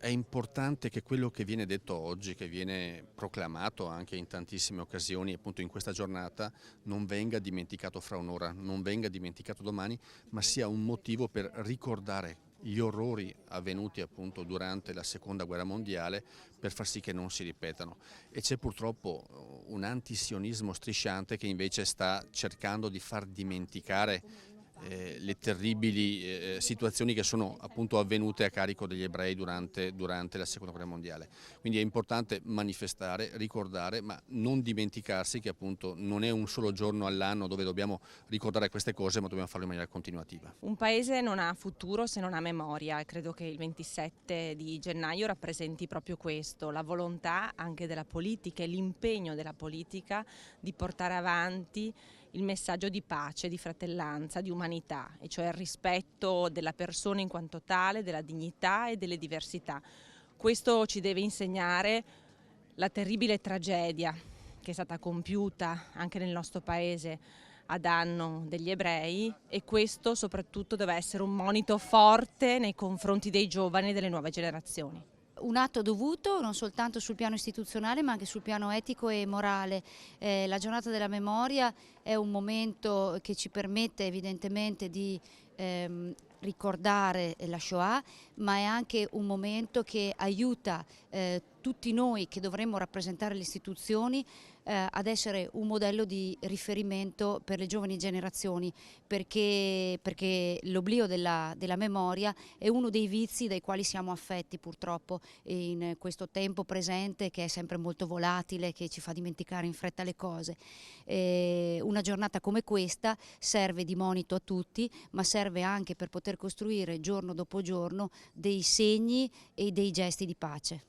è importante che quello che viene detto oggi, che viene proclamato anche in tantissime occasioni, appunto in questa giornata, non venga dimenticato fra un'ora, non venga dimenticato domani, ma sia un motivo per ricordare gli orrori avvenuti appunto durante la seconda guerra mondiale per far sì che non si ripetano. E c'è purtroppo un antisionismo strisciante che invece sta cercando di far dimenticare le terribili situazioni che sono appunto avvenute a carico degli ebrei durante la seconda guerra mondiale. Quindi è importante manifestare, ricordare, ma non dimenticarsi che appunto non è un solo giorno all'anno dove dobbiamo ricordare queste cose, ma dobbiamo farlo in maniera continuativa. Un paese non ha futuro se non ha memoria e credo che il 27 di gennaio rappresenti proprio questo, la volontà anche della politica e l'impegno della politica di portare avanti il messaggio di pace, di fratellanza, di umanità, e cioè il rispetto della persona in quanto tale, della dignità e delle diversità. Questo ci deve insegnare la terribile tragedia che è stata compiuta anche nel nostro paese a danno degli ebrei, e questo soprattutto deve essere un monito forte nei confronti dei giovani e delle nuove generazioni. Un atto dovuto non soltanto sul piano istituzionale ma anche sul piano etico e morale. La giornata della memoria è un momento che ci permette evidentemente di ricordare la Shoah, ma è anche un momento che aiuta tutti noi che dovremmo rappresentare le istituzioni ad essere un modello di riferimento per le giovani generazioni, perché l'oblio della memoria è uno dei vizi dai quali siamo affetti purtroppo in questo tempo presente che è sempre molto volatile, che ci fa dimenticare in fretta le cose. Una giornata come questa serve di monito a tutti, ma serve anche per poter costruire giorno dopo giorno dei segni e dei gesti di pace.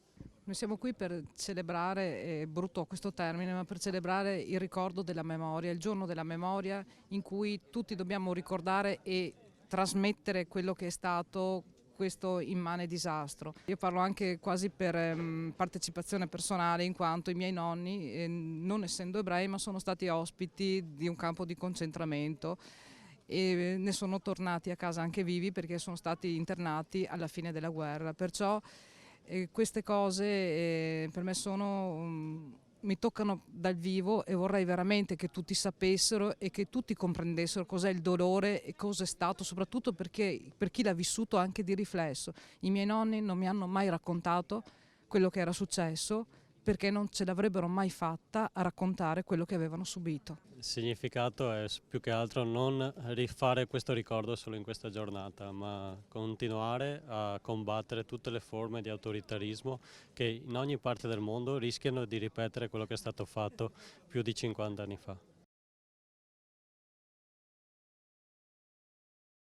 Noi siamo qui per celebrare, è brutto questo termine, ma per celebrare il ricordo della memoria, il giorno della memoria in cui tutti dobbiamo ricordare e trasmettere quello che è stato questo immane disastro. Io parlo anche quasi per partecipazione personale, in quanto i miei nonni, non essendo ebrei, ma sono stati ospiti di un campo di concentramento e ne sono tornati a casa anche vivi perché sono stati internati alla fine della guerra. Perciò queste cose per me mi toccano dal vivo e vorrei veramente che tutti sapessero e che tutti comprendessero cos'è il dolore e cosa è stato, soprattutto perché per chi l'ha vissuto anche di riflesso. I miei nonni non mi hanno mai raccontato quello che era successo perché non ce l'avrebbero mai fatta a raccontare quello che avevano subito. Il significato è più che altro non rifare questo ricordo solo in questa giornata, ma continuare a combattere tutte le forme di autoritarismo che in ogni parte del mondo rischiano di ripetere quello che è stato fatto più di 50 anni fa.